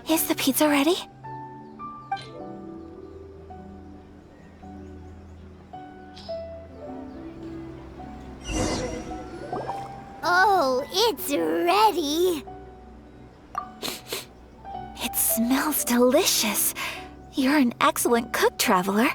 Is the pizza ready? Oh, it's ready! It smells delicious. You're an excellent cook, Traveler.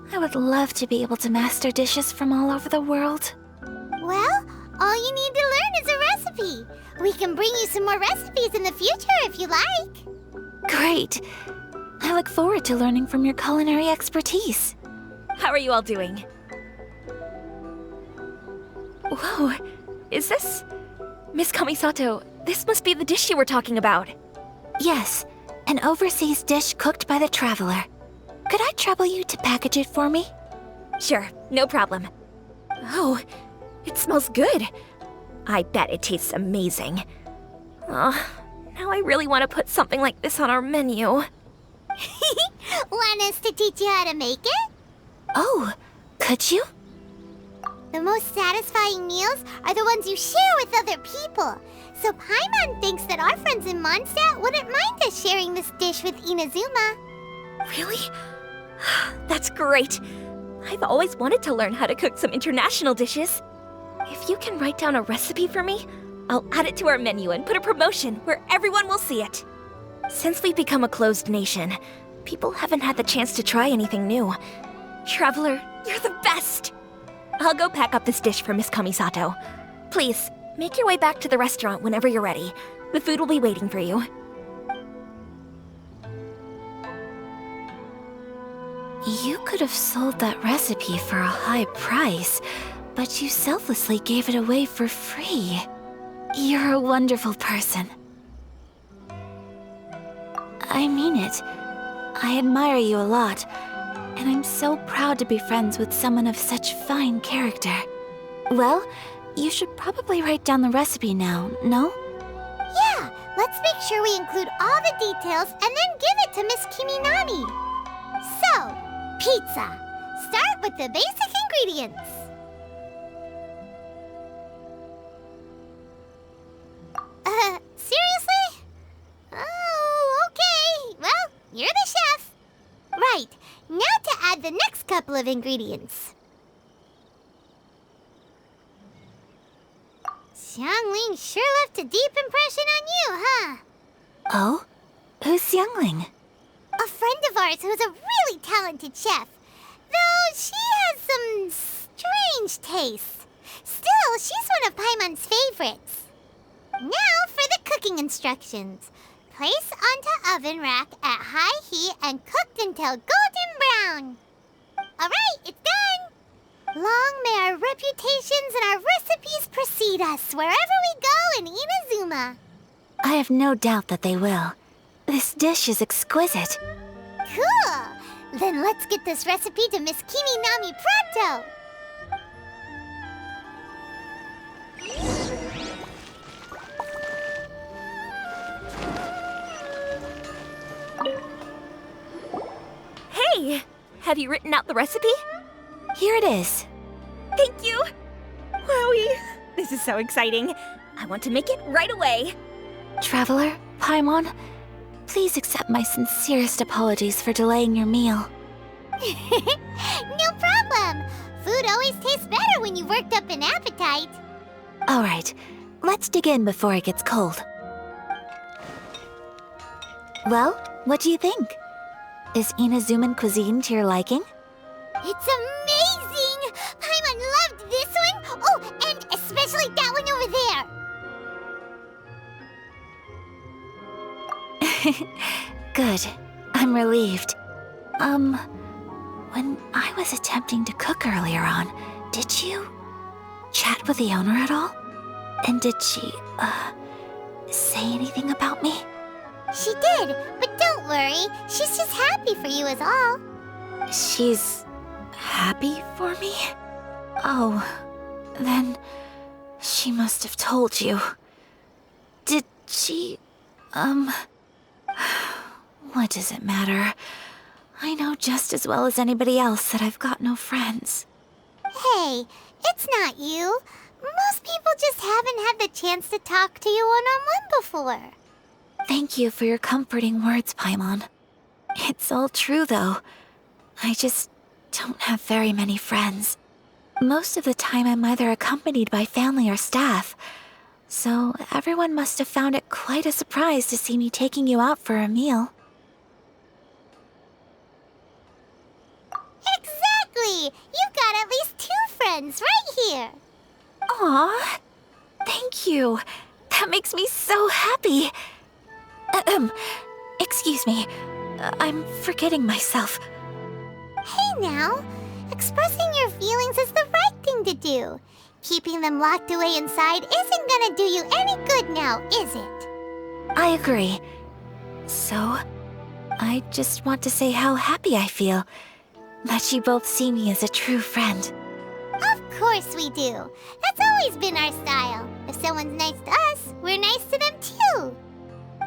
I would love to be able to master dishes from all over the world. Well, all you need to learn is a recipe. We can bring you some more recipes in the future if you like. Great. I look forward to learning from your culinary expertise. How are you all doing? Whoa, is this... Miss Kamisato, this must be the dish you were talking about. Yes, an overseas dish cooked by the Traveler. Could I trouble you to package it for me? Sure, no problem. Oh, it smells good. I bet it tastes amazing. Now I really want to put something like this on our menu. Want us to teach you how to make it? Oh, could you? The most satisfying meals are the ones you share with other people. So Paimon thinks that our friends in Mondstadt wouldn't mind us sharing this dish with Inazuma. Really? That's great. I've always wanted to learn how to cook some international dishes. If you can write down a recipe for me, I'll add it to our menu and put a promotion where everyone will see it. Since we've become a closed nation, people haven't had the chance to try anything new. Traveler, you're the best! I'll go pack up this dish for Miss Kamisato. Please, make your way back to the restaurant whenever you're ready. The food will be waiting for you. You could have sold that recipe for a high price, but you selflessly gave it away for free. You're a wonderful person. I mean it. I admire you a lot, and I'm so proud to be friends with someone of such fine character. Well, you should probably write down the recipe now, no? Yeah, let's make sure we include all the details and then give it to Miss Kiminami. So, pizza. Start with the basic ingredients. Seriously? Oh, okay. Well, you're the chef. Right, now to add the next couple of ingredients. Xiangling sure left a deep impression on you, huh? Oh? Who's Xiangling? A friend of ours who's a really talented chef. Though she has some strange tastes. Still, she's one of Paimon's favorites. Now for the cooking instructions. Place onto oven rack at high heat and cooked until golden brown. Alright, it's done! Long may our reputations and our recipes precede us wherever we go in Inazuma. I have no doubt that they will. This dish is exquisite. Cool! Then let's get this recipe to Miss Kiminami pronto! Hey! Have you written out the recipe? Here it is. Thank you! Wowie! This is so exciting. I want to make it right away. Traveler, Paimon, please accept my sincerest apologies for delaying your meal. No problem! Food always tastes better when you've worked up an appetite. All right, let's dig in before it gets cold. Well, what do you think? Is Inazuman cuisine to your liking? It's amazing! Paimon loved this one! Oh, and especially that one over there! Good. I'm relieved. When I was attempting to cook earlier on, did you chat with the owner at all? And did she, say anything about me? She did, but don't worry. She's just happy for you is all. She's happy for me? Oh, then she must have told you. Did she, what does it matter? I know just as well as anybody else that I've got no friends. Hey, it's not you. Most people just haven't had the chance to talk to you one-on-one before. Thank you for your comforting words, Paimon. It's all true, though. I just don't have very many friends. Most of the time I'm either accompanied by family or staff, so everyone must have found it quite a surprise to see me taking you out for a meal. Exactly! You've got at least 2 friends right here. Aw, thank you. That makes me so happy. Excuse me. I'm forgetting myself. Hey now, expressing your feelings is the right thing to do. Keeping them locked away inside isn't gonna do you any good now, is it? I agree. So, I just want to say how happy I feel that you both see me as a true friend. Of course we do. That's always been our style. If someone's nice to us, we're nice to them too.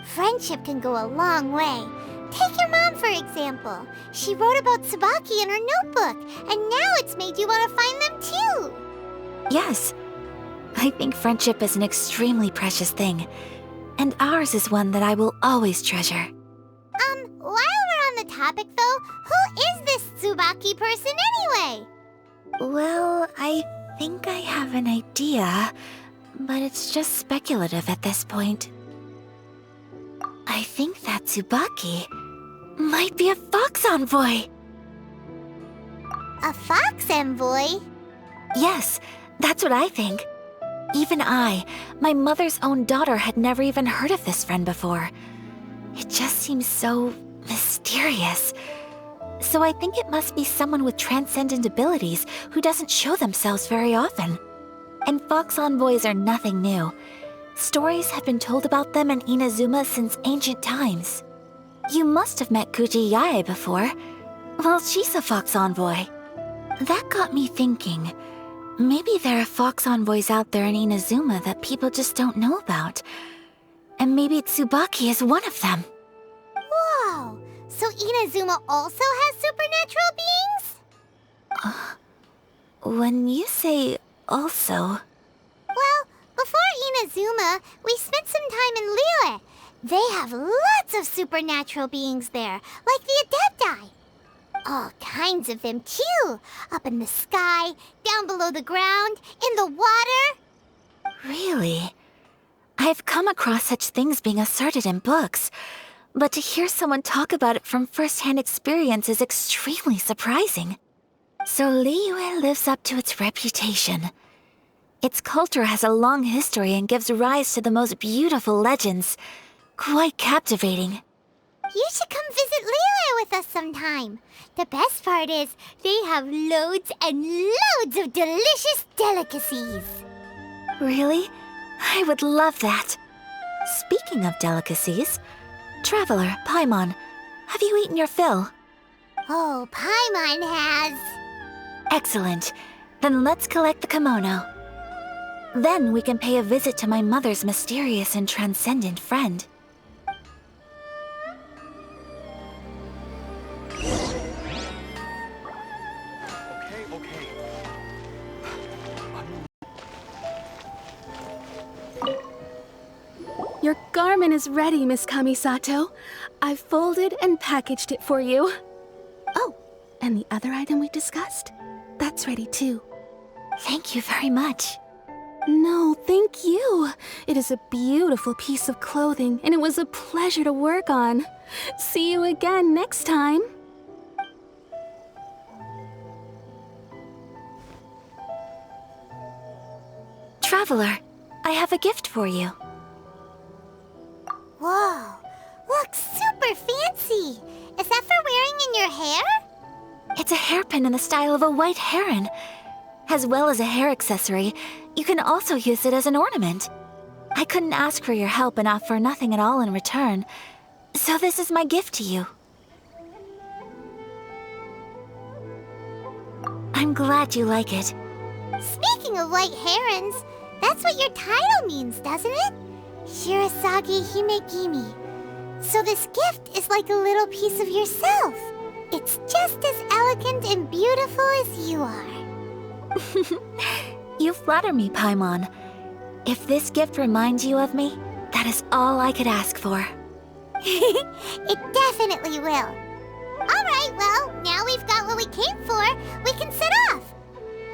Friendship can go a long way. Take your mom, for example. She wrote about Tsubaki in her notebook, and now it's made you want to find them too. Yes, I think friendship is an extremely precious thing, and ours is one that I will always treasure. While we're on the topic though, who is this Tsubaki person anyway? Well, I think I have an idea, but it's just speculative at this point. I think that Tsubaki might be a fox envoy. A fox envoy? Yes, that's what I think. Even I, my mother's own daughter, had never even heard of this friend before. It just seems so mysterious. So I think it must be someone with transcendent abilities who doesn't show themselves very often. And fox envoys are nothing new. Stories have been told about them in Inazuma since ancient times. You must have met Kujou before. Well, she's a fox envoy. That got me thinking. Maybe there are fox envoys out there in Inazuma that people just don't know about. And maybe Tsubaki is one of them. Whoa! So Inazuma also has supernatural beings? When you say also... Well, before Inazuma, we spent some time in Liyue. They have lots of supernatural beings there, like the Adepti. All kinds of them, too. Up in the sky, down below the ground, in the water. Really? I've come across such things being asserted in books, but to hear someone talk about it from first-hand experience is extremely surprising. So Liyue lives up to its reputation. Its culture has a long history and gives rise to the most beautiful legends. Quite captivating. You should come visit Liyue with us sometime. The best part is, they have loads and loads of delicious delicacies. Really? I would love that. Speaking of delicacies, Traveler, Paimon, have you eaten your fill? Oh, Paimon has. Excellent. Then let's collect the kimono. Then we can pay a visit to my mother's mysterious and transcendent friend. Your garment is ready, Miss Kamisato. I've folded and packaged it for you. Oh, and the other item we discussed? That's ready too. Thank you very much. No, thank you. It is a beautiful piece of clothing, and it was a pleasure to work on. See you again next time. Traveler, I have a gift for you. Whoa, looks super fancy. Is that for wearing in your hair? It's a hairpin in the style of a white heron. As well as a hair accessory, you can also use it as an ornament. I couldn't ask for your help and offer nothing at all in return, so this is my gift to you. I'm glad you like it. Speaking of white herons, that's what your title means, doesn't it? Shirasagi Himegimi. So this gift is like a little piece of yourself. It's just as elegant and beautiful as you are. You flatter me, Paimon. If this gift reminds you of me, that is all I could ask for. It definitely will. Alright, well, now we've got what we came for, we can set off.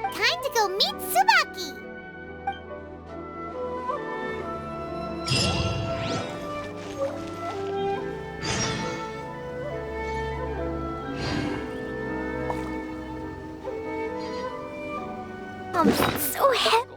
Time to go meet Tsubaki. So heavy.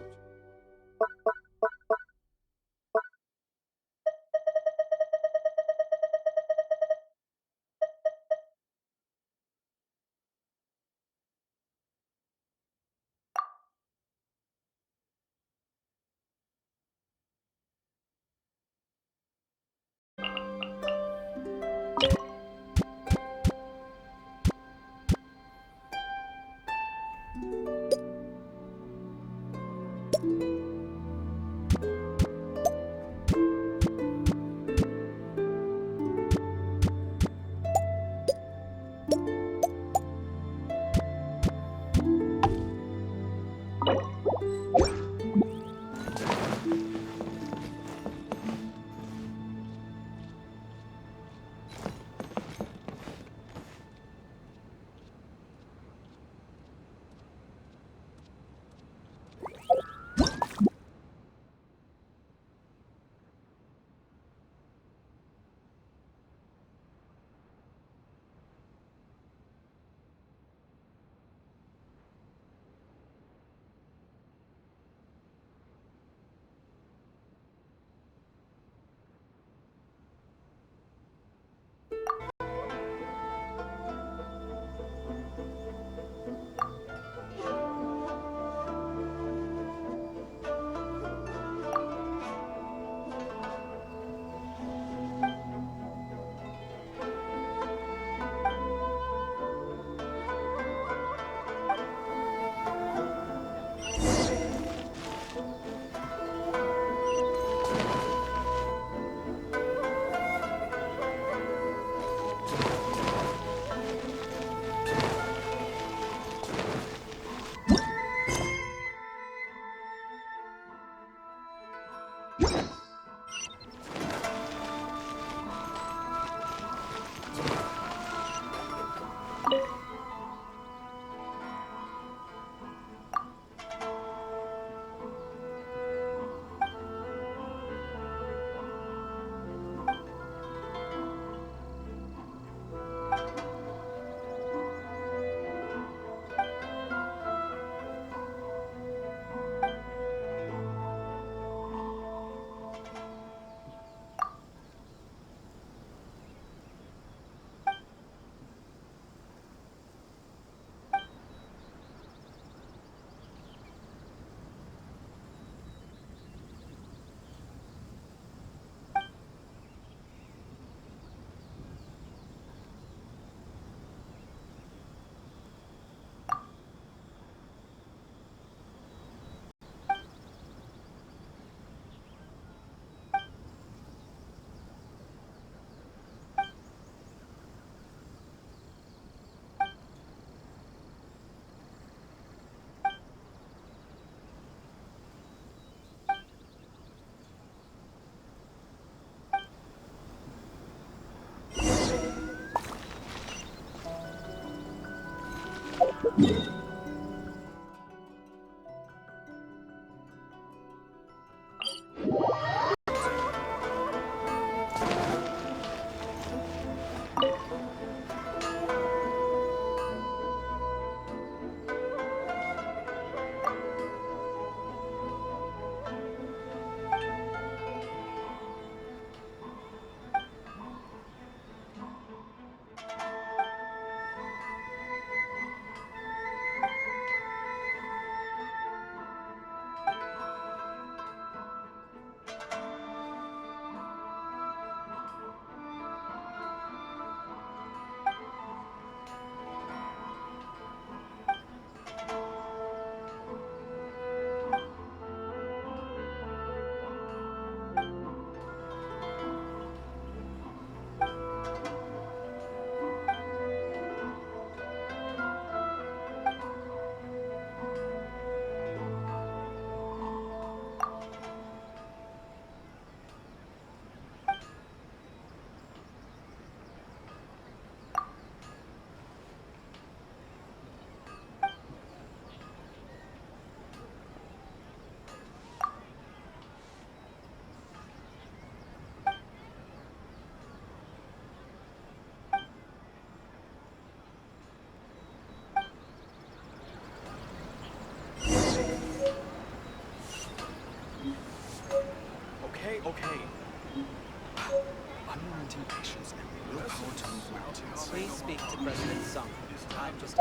unrelenting patience and the willpower to move mountains. Please speak to President Sung. I'm just...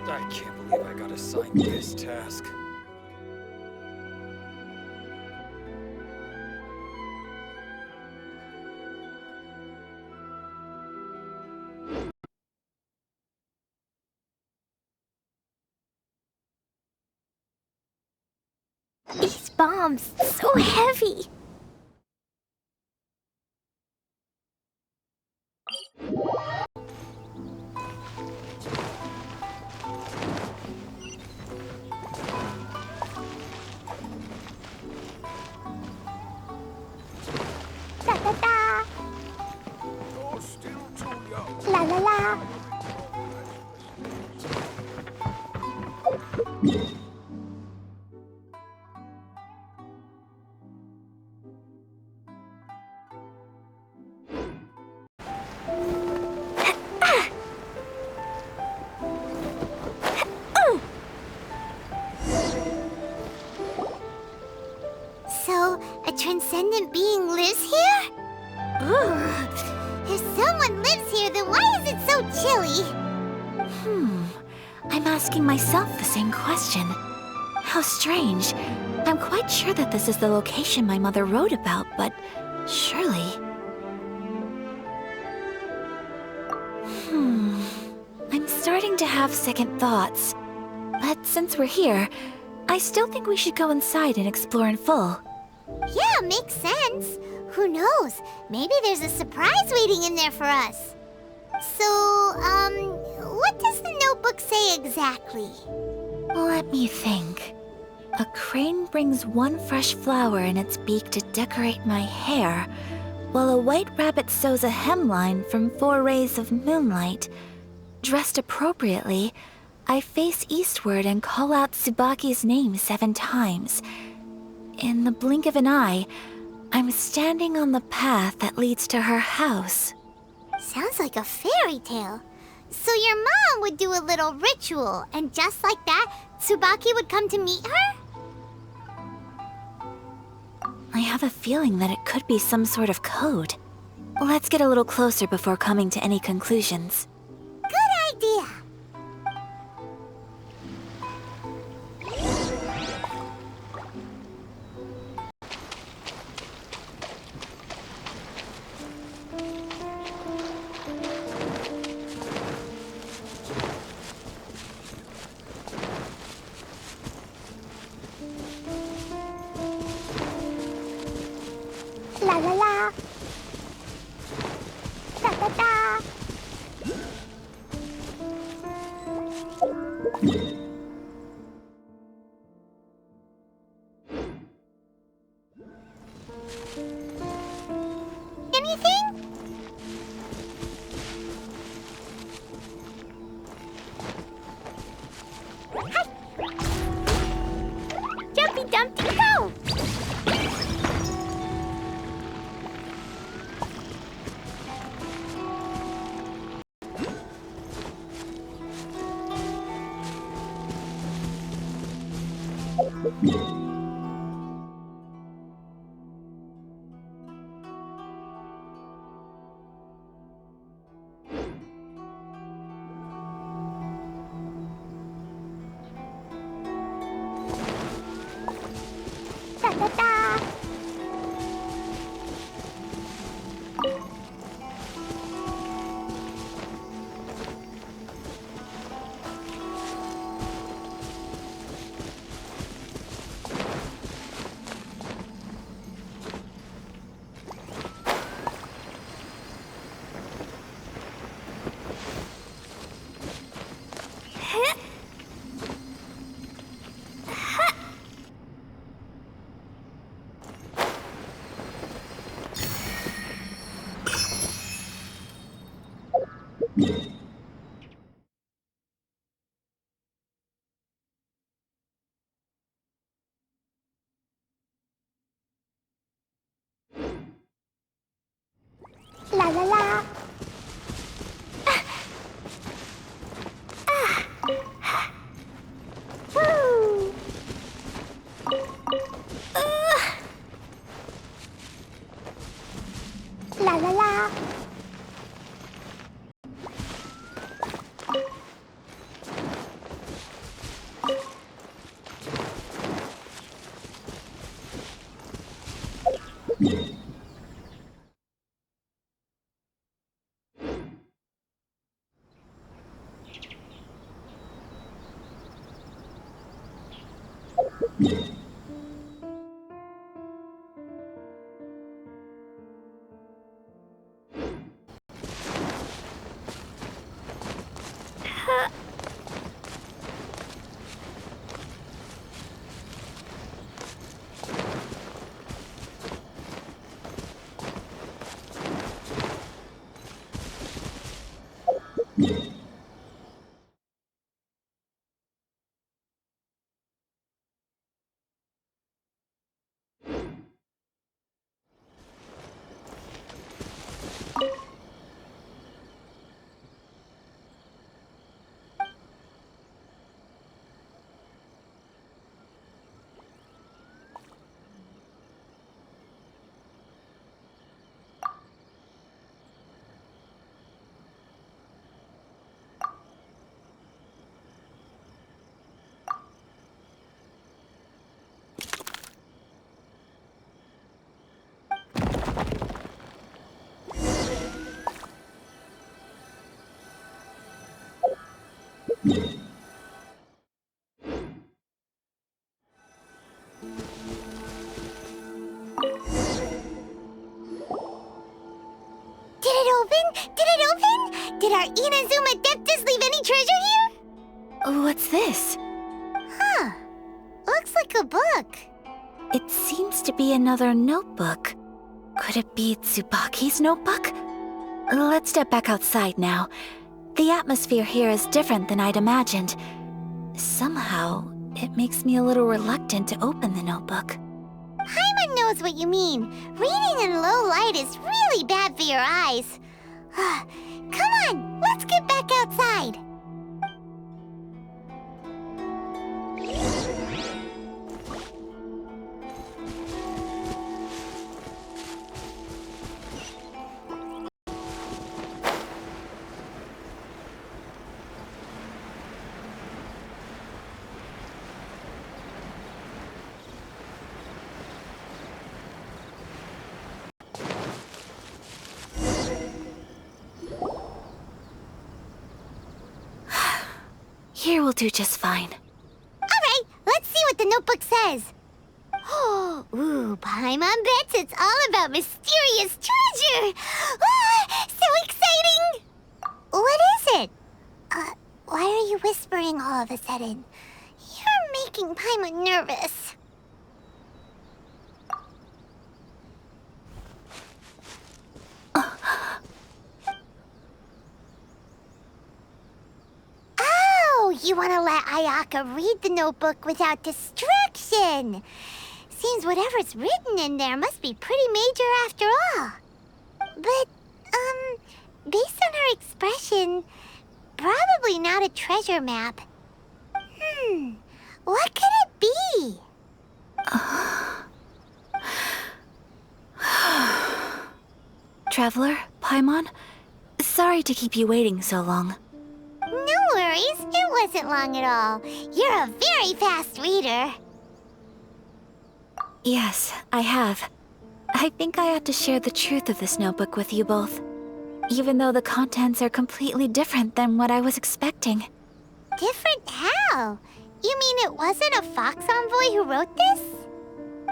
I can't believe I got assigned this task. These bombs, so heavy. Da da da. You're still too young. La la la. So, a transcendent being lives here? Ugh. If someone lives here, then why is it so chilly? I'm asking myself the same question. How strange. I'm quite sure that this is the location my mother wrote about, but surely... I'm starting to have second thoughts. But since we're here, I still think we should go inside and explore in full. Yeah, makes sense. Who knows? Maybe there's a surprise waiting in there for us. So, what does the notebook say exactly? Let me think. A crane brings one fresh flower in its beak to decorate my hair, while a white rabbit sews a hemline from 4 rays of moonlight. Dressed appropriately, I face eastward and call out Tsubaki's name 7 times. In the blink of an eye, I'm standing on the path that leads to her house. Sounds like a fairy tale. So your mom would do a little ritual, and just like that, Tsubaki would come to meet her? I have a feeling that it could be some sort of code. Let's get a little closer before coming to any conclusions. Good idea. La la la. Da da da. Anything? Hi. Jumpy Dumpty go! Da da da. Did our Inazuma Deptus leave any treasure here? What's this? Huh. Looks like a book. It seems to be another notebook. Could it be Tsubaki's notebook? Let's step back outside now. The atmosphere here is different than I'd imagined. Somehow, it makes me a little reluctant to open the notebook. Paimon knows what you mean. Reading in low light is really bad for your eyes. Come on, let's get back outside. Here will do just fine. Alright, let's see what the notebook says. Ooh, Paimon bets it's all about mysterious treasure! Ah, so exciting! What is it? Why are you whispering all of a sudden? You're making Paimon nervous. You want to let Ayaka read the notebook without distraction. Seems whatever's written in there must be pretty major after all. But, based on her expression, probably not a treasure map. What could it be? Traveler, Paimon, sorry to keep you waiting so long. No worries, it wasn't long at all. You're a very fast reader. Yes, I have. I think I ought to share the truth of this notebook with you both, even though the contents are completely different than what I was expecting. Different how? You mean it wasn't a Fox Envoy who wrote this?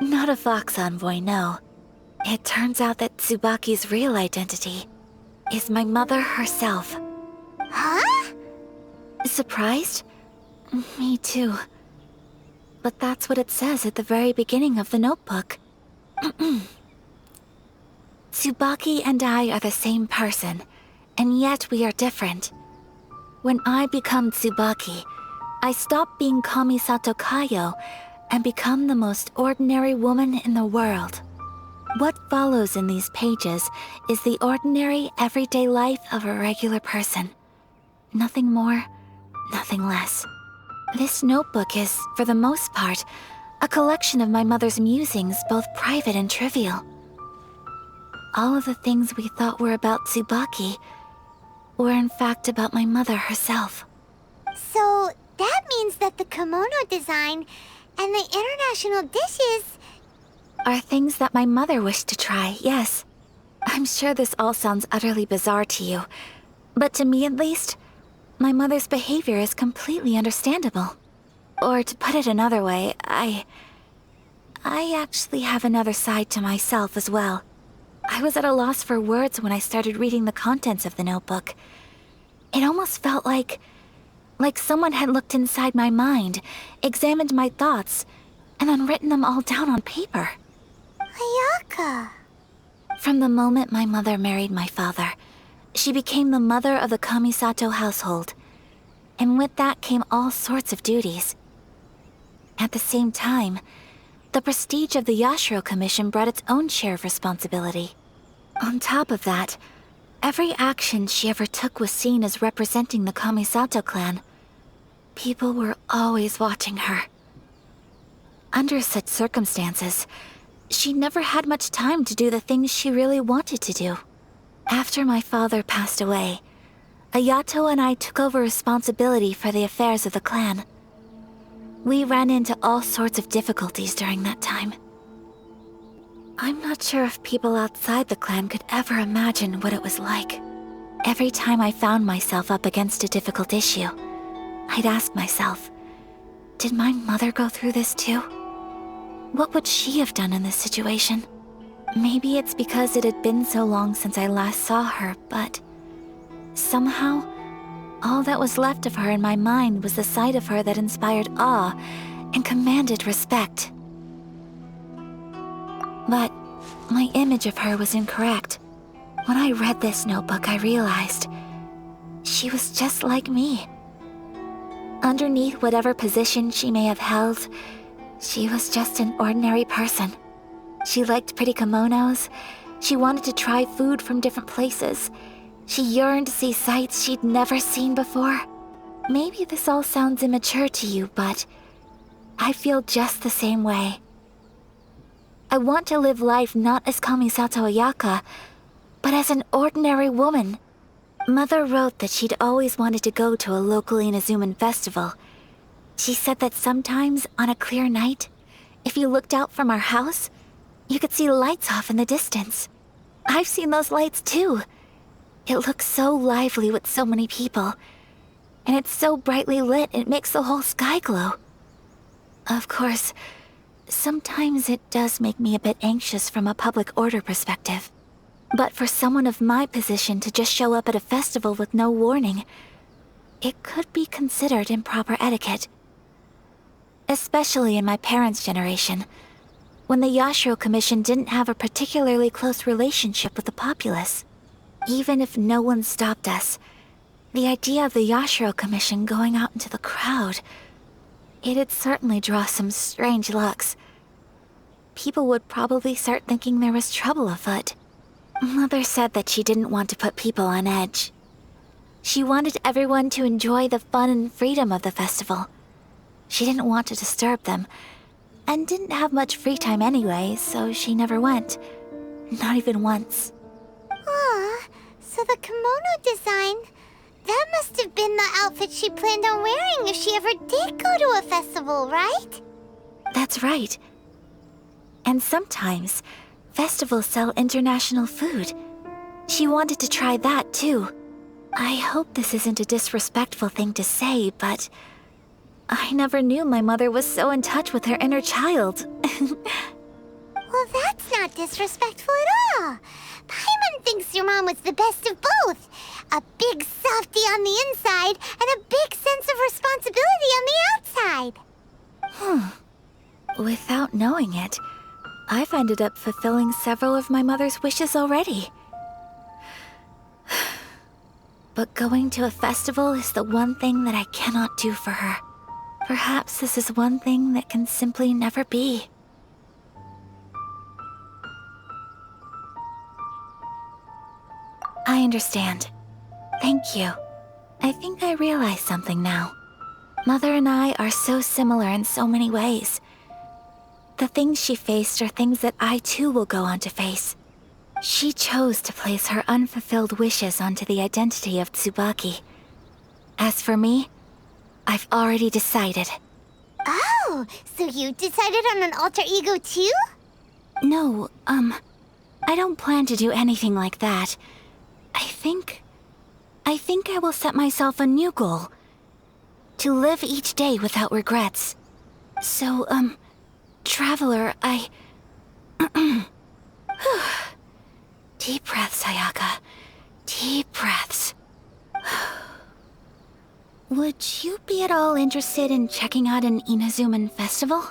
Not a Fox Envoy, no. It turns out that Tsubaki's real identity is my mother herself. Huh? Surprised? Me too. But that's what it says at the very beginning of the notebook. Tsubaki and I are the same person, and yet we are different. When I become Tsubaki, I stop being Kamisato Kayo and become the most ordinary woman in the world. What follows in these pages is the ordinary, everyday life of a regular person. Nothing more, nothing less. This notebook is, for the most part, a collection of my mother's musings, both private and trivial. All of the things we thought were about Tsubaki were in fact about my mother herself. So that means that the kimono design and the international dishes are things that my mother wished to try, yes. I'm sure this all sounds utterly bizarre to you, but to me at least, my mother's behavior is completely understandable. Or to put it another way, I actually have another side to myself as well. I was at a loss for words when I started reading the contents of the notebook. It almost felt like someone had looked inside my mind, examined my thoughts, and then written them all down on paper. Ayaka. From the moment my mother married my father, she became the mother of the Kamisato household. And with that came all sorts of duties. At the same time, the prestige of the Yashiro Commission brought its own share of responsibility. On top of that, every action she ever took was seen as representing the Kamisato clan. People were always watching her. Under such circumstances, she never had much time to do the things she really wanted to do. After my father passed away, Ayato and I took over responsibility for the affairs of the clan. We ran into all sorts of difficulties during that time. I'm not sure if people outside the clan could ever imagine what it was like. Every time I found myself up against a difficult issue, I'd ask myself, did my mother go through this too? What would she have done in this situation? Maybe it's because it had been so long since I last saw her, but somehow, all that was left of her in my mind was the sight of her that inspired awe and commanded respect. But my image of her was incorrect. When I read this notebook, I realized she was just like me. Underneath whatever position she may have held, she was just an ordinary person. She liked pretty kimonos. She wanted to try food from different places. She yearned to see sights she'd never seen before. Maybe this all sounds immature to you, but I feel just the same way. I want to live life not as Kamisato Ayaka, but as an ordinary woman. Mother wrote that she'd always wanted to go to a local Inazuman festival. She said that sometimes, on a clear night, if you looked out from our house, you could see lights off in the distance. I've seen those lights too. It looks so lively with so many people, and it's so brightly lit it makes the whole sky glow. Of course, sometimes it does make me a bit anxious from a public order perspective. But for someone of my position to just show up at a festival with no warning, it could be considered improper etiquette. Especially in my parents' generation, when the Yashiro Commission didn't have a particularly close relationship with the populace. Even if no one stopped us, the idea of the Yashiro Commission going out into the crowd, it'd certainly draw some strange looks. People would probably start thinking there was trouble afoot. Mother said that she didn't want to put people on edge. She wanted everyone to enjoy the fun and freedom of the festival. She didn't want to disturb them, and didn't have much free time anyway, so she never went. Not even once. Aw, so the kimono design, that must have been the outfit she planned on wearing if she ever did go to a festival, right? That's right. And sometimes, festivals sell international food. She wanted to try that too. I hope this isn't a disrespectful thing to say, but I never knew my mother was so in touch with her inner child. Well, that's not disrespectful at all. Paimon thinks your mom was the best of both. A big softie on the inside and a big sense of responsibility on the outside. Without knowing it, I've ended up fulfilling several of my mother's wishes already. But going to a festival is the one thing that I cannot do for her. Perhaps this is one thing that can simply never be. I understand. Thank you. I think I realize something now. Mother and I are so similar in so many ways. The things she faced are things that I too will go on to face. She chose to place her unfulfilled wishes onto the identity of Tsubaki. As for me, I've already decided. Oh, so you decided on an alter ego too? No, I don't plan to do anything like that. I think I will set myself a new goal. To live each day without regrets. So, Traveler, Deep breaths, Ayaka. Deep breaths. Would you be at all interested in checking out an Inazuman festival?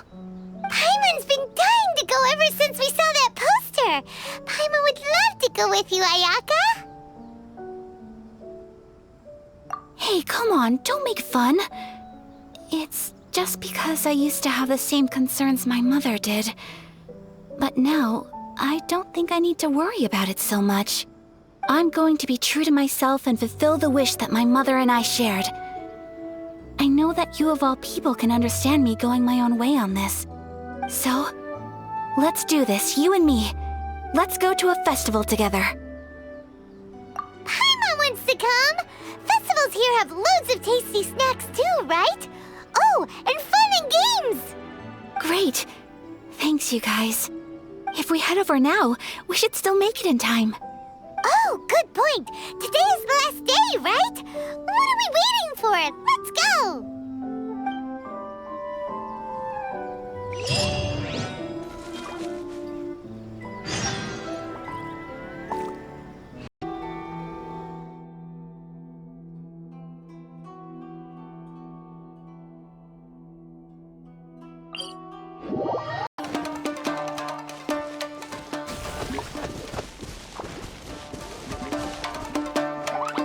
Paimon's been dying to go ever since we saw that poster. Paimon would love to go with you, Ayaka. Hey, come on, don't make fun. It's just because I used to have the same concerns my mother did. But now, I don't think I need to worry about it so much. I'm going to be true to myself and fulfill the wish that my mother and I shared. I know that you of all people can understand me going my own way on this. So, let's do this, you and me. Let's go to a festival together. Paimon wants to come. Festivals here have loads of tasty snacks too, right? Oh, and fun and games! Great. Thanks, you guys. If we head over now, we should still make it in time. Oh, good point. Today is the last day, right? What are we waiting for? Let's go!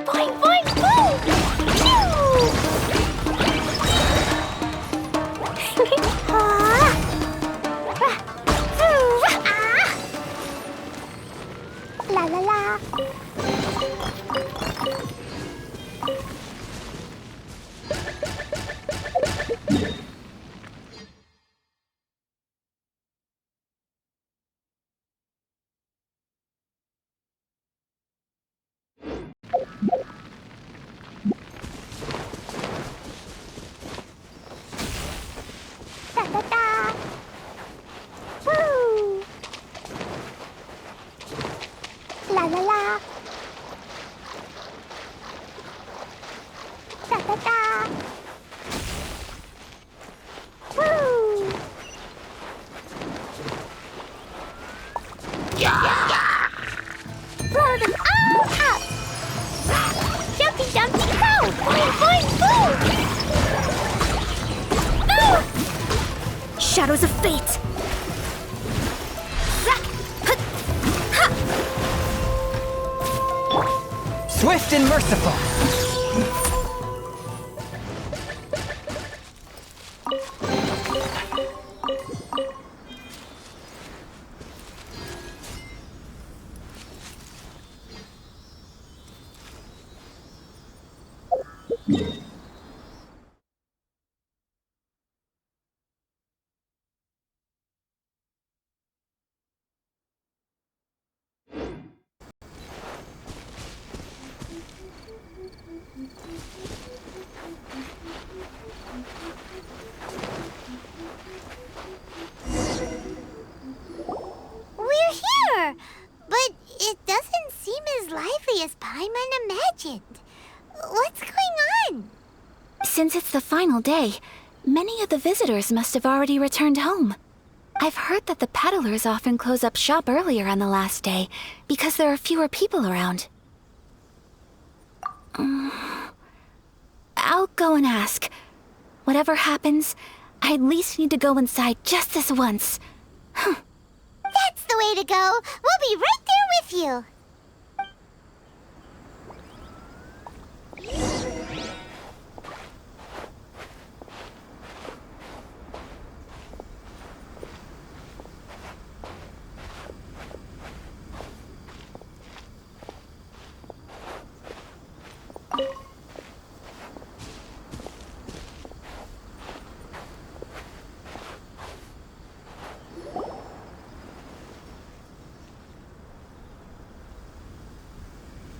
Boing, boing, boom! La la la. Da da da. Woo! La la la. Da da da. Woo! Yeah! Blow them all up! Jumpy, jumpy, go! Boing, boing, boom! Oh! Shadows of fate! Swift and merciful. We're here! But it doesn't seem as lively as Paimon imagined. What's going on? Since it's the final day, many of the visitors must have already returned home. I've heard that the peddlers often close up shop earlier on the last day because there are fewer people around. I'll go and ask. Whatever happens, I at least need to go inside just this once. That's the way to go. We'll be right there with you.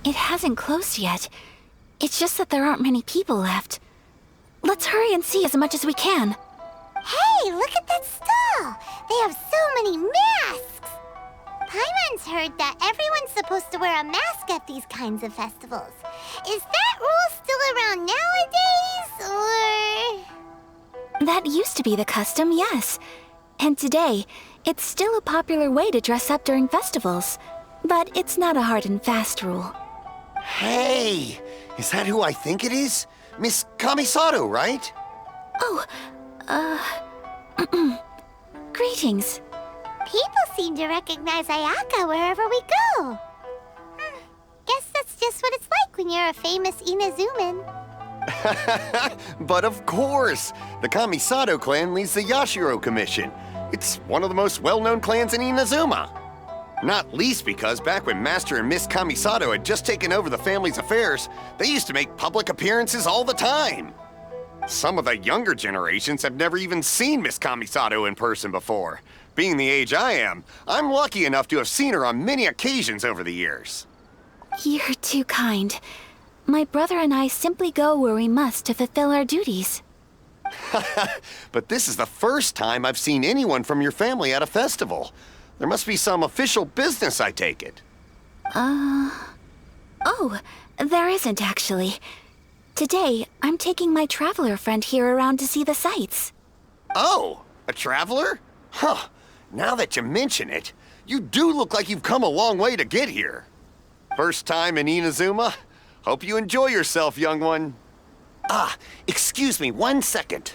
It hasn't closed yet. It's just that there aren't many people left. Let's hurry and see as much as we can. Hey, look at that stall. They have so many masks. Paimon's heard that everyone's supposed to wear a mask at these kinds of festivals. Is that rule still around nowadays, or...? That used to be the custom, yes. And today, it's still a popular way to dress up during festivals. But it's not a hard and fast rule. Hey! Is that who I think it is? Miss Kamisato, right? Oh, greetings. People seem to recognize Ayaka wherever we go. Guess that's just what it's like when you're a famous Inazuman. But of course! The Kamisato clan leads the Yashiro Commission. It's one of the most well-known clans in Inazuma. Not least because back when Master and Miss Kamisato had just taken over the family's affairs, they used to make public appearances all the time. Some of the younger generations have never even seen Miss Kamisato in person before. Being the age I am, I'm lucky enough to have seen her on many occasions over the years. You're too kind. My brother and I simply go where we must to fulfill our duties. But this is the first time I've seen anyone from your family at a festival. There must be some official business, I take it. Oh, there isn't actually. Today, I'm taking my traveler friend here around to see the sights. Oh, a traveler? Huh. Now that you mention it, you do look like you've come a long way to get here. First time in Inazuma? Hope you enjoy yourself, young one. Ah, excuse me 1 second.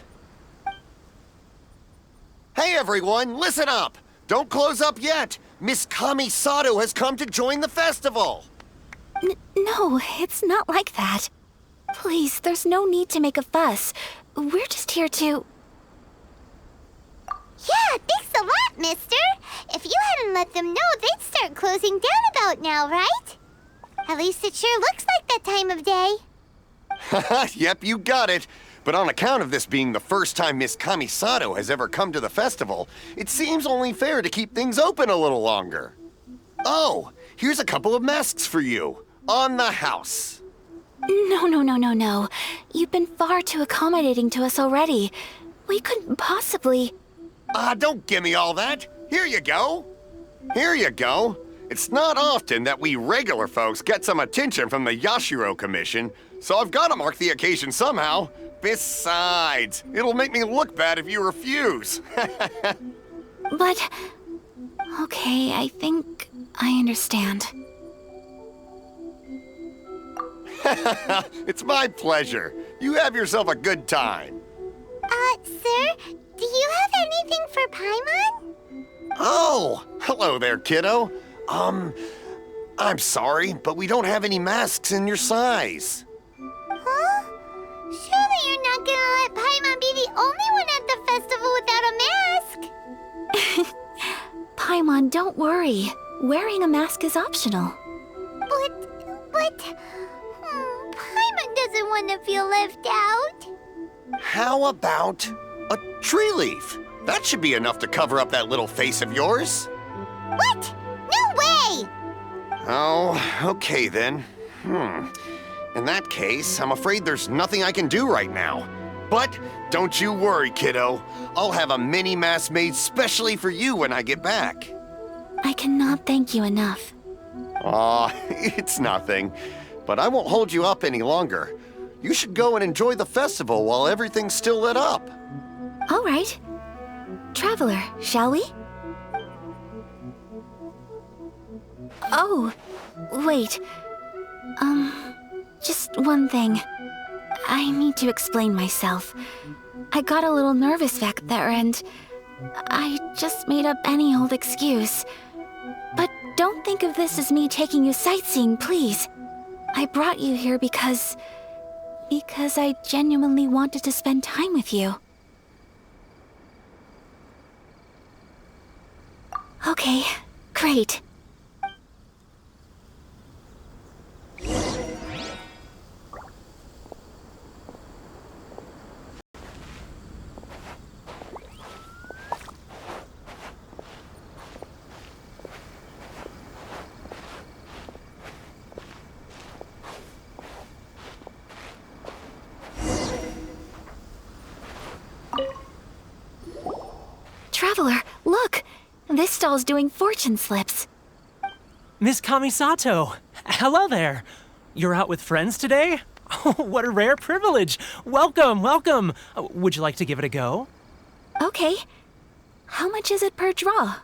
Hey everyone, listen up! Don't close up yet! Miss Kamisato has come to join the festival! No, it's not like that. Please, there's no need to make a fuss. We're just here to... Yeah, thanks a lot, mister. If you hadn't let them know, they'd start closing down about now, right? At least it sure looks like that time of day. Yep, you got it. But on account of this being the first time Miss Kamisato has ever come to the festival, it seems only fair to keep things open a little longer. Oh, here's a couple of masks for you. On the house. No. You've been far too accommodating to us already. We couldn't possibly... Don't give me all that. Here you go. Here you go. It's not often that we regular folks get some attention from the Yashiro Commission, so I've got to mark the occasion somehow. Besides, it'll make me look bad if you refuse. But... Okay, I think I understand. It's my pleasure. You have yourself a good time. Sir, do you have anything for Paimon? Oh, hello there, kiddo. I'm sorry, but we don't have any masks in your size. Huh? Surely you're not gonna let Paimon be the only one at the festival without a mask? Paimon, don't worry. Wearing a mask is optional. But... Paimon doesn't want to feel left out. How about a tree leaf? That should be enough to cover up that little face of yours. What? No way! Oh, okay then. In that case, I'm afraid there's nothing I can do right now. But don't you worry, kiddo. I'll have a mini mask made specially for you when I get back. I cannot thank you enough. Aw, it's nothing. But I won't hold you up any longer. You should go and enjoy the festival while everything's still lit up. All right. Traveler, shall we? Oh, wait. Just one thing. I need to explain myself. I got a little nervous back there and I just made up any old excuse. But don't think of this as me taking you sightseeing, please. I brought you here because I genuinely wanted to spend time with you. Okay, great. Traveler, look! This stall's doing fortune slips. Miss Kamisato! Hello there! You're out with friends today? Oh, what a rare privilege! Welcome, welcome! Would you like to give it a go? Okay. How much is it per draw?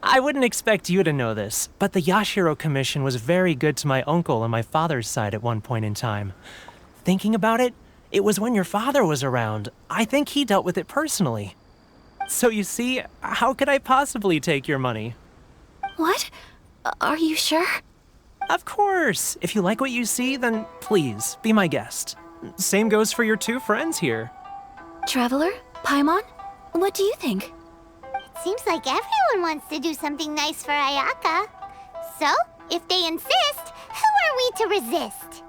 I wouldn't expect you to know this, but the Yashiro Commission was very good to my uncle on my father's side at one point in time. Thinking about it, it was when your father was around. I think he dealt with it personally. So you see, how could I possibly take your money? What? Are you sure? Of course! If you like what you see, then please, be my guest. Same goes for your two friends here. Traveler? Paimon? What do you think? It seems like everyone wants to do something nice for Ayaka. So, if they insist, who are we to resist?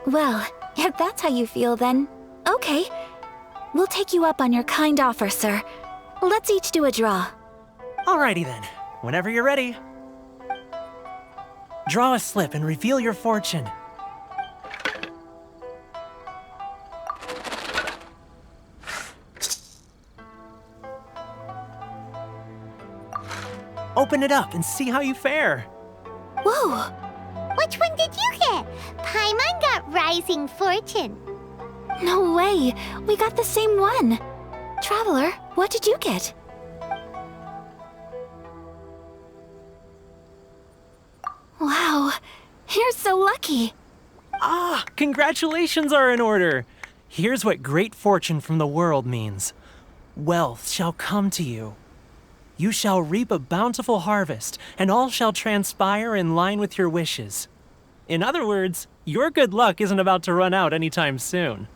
Well, if that's how you feel, then okay. We'll take you up on your kind offer, sir. Let's each do a draw. Alrighty then, whenever you're ready. Draw a slip and reveal your fortune. Open it up and see how you fare. Whoa! Which one did you get? Paimon got Rising Fortune. No way! We got the same one! Traveler, what did you get? Wow, you're so lucky! Ah, congratulations are in order. Here's what great fortune from the world means. Wealth shall come to you. You shall reap a bountiful harvest, and all shall transpire in line with your wishes. In other words, your good luck isn't about to run out anytime soon.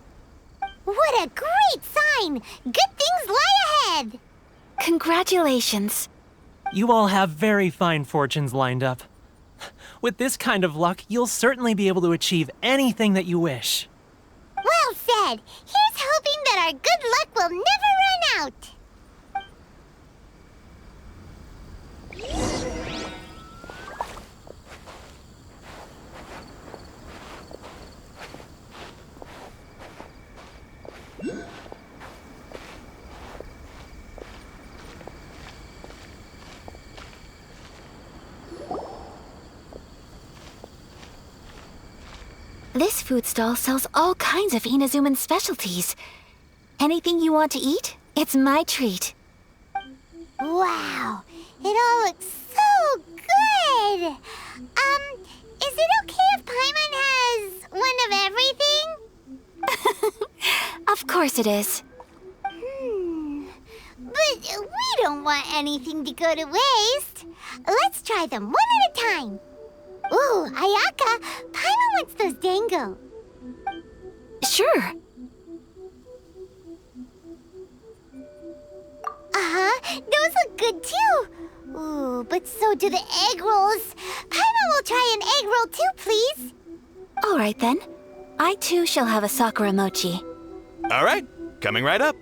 What a great sign! Good things lie ahead! Congratulations. You all have very fine fortunes lined up. With this kind of luck, you'll certainly be able to achieve anything that you wish. Well said! Here's hoping that our good luck will never run out! This food stall sells all kinds of Inazuman specialties. Anything you want to eat, it's my treat. Wow! It all looks so good! Is it okay if Paimon has one of everything? Of course it is. But we don't want anything to go to waste. Let's try them one at a time. Ooh, Ayaka, Paimon wants those dango. Sure. Those look good too. Ooh, but so do the egg rolls. Paimon will try an egg roll too, please. All right then. I too shall have a Sakura mochi. All right, coming right up.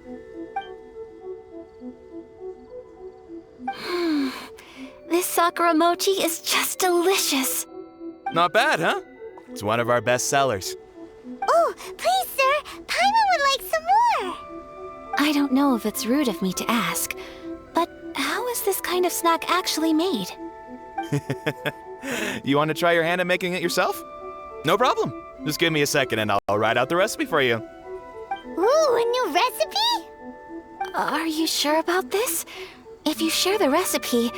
This Sakura mochi is just delicious. Not bad, huh? It's one of our best sellers. Ooh, please, sir. Paimon would like some more. I don't know if it's rude of me to ask, but how is this kind of snack actually made? You want to try your hand at making it yourself? No problem. Just give me a second and I'll write out the recipe for you. Ooh, a new recipe? Are you sure about this? If you share the recipe,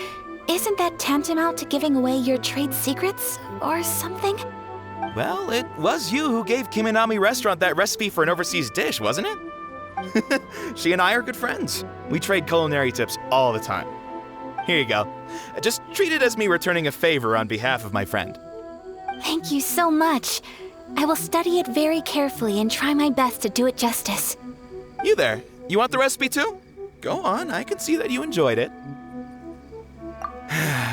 isn't that tantamount to giving away your trade secrets or something? Well, it was you who gave Kiminami Restuarant that recipe for an overseas dish, wasn't it? She and I are good friends. We trade culinary tips all the time. Here you go. Just treat it as me returning a favor on behalf of my friend. Thank you so much. I will study it very carefully and try my best to do it justice. You there, you want the recipe too? Go on, I can see that you enjoyed it.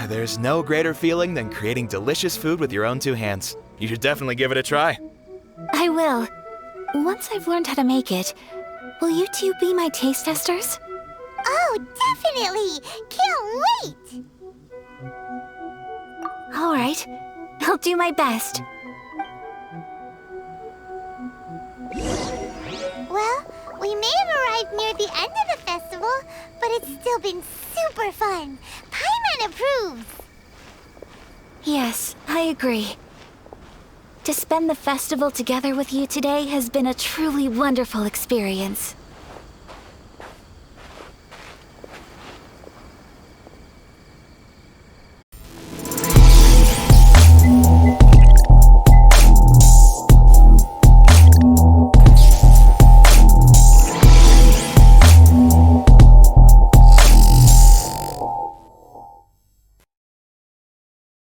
There's no greater feeling than creating delicious food with your own two hands. You should definitely give it a try. I will. Once I've learned how to make it, will you two be my taste testers? Oh, definitely! Can't wait! All right. I'll do my best. Well, we We may have arrived near the end of the festival, but it's still been super fun. Paimon approves. Yes, I agree. To spend the festival together with you today has been a truly wonderful experience.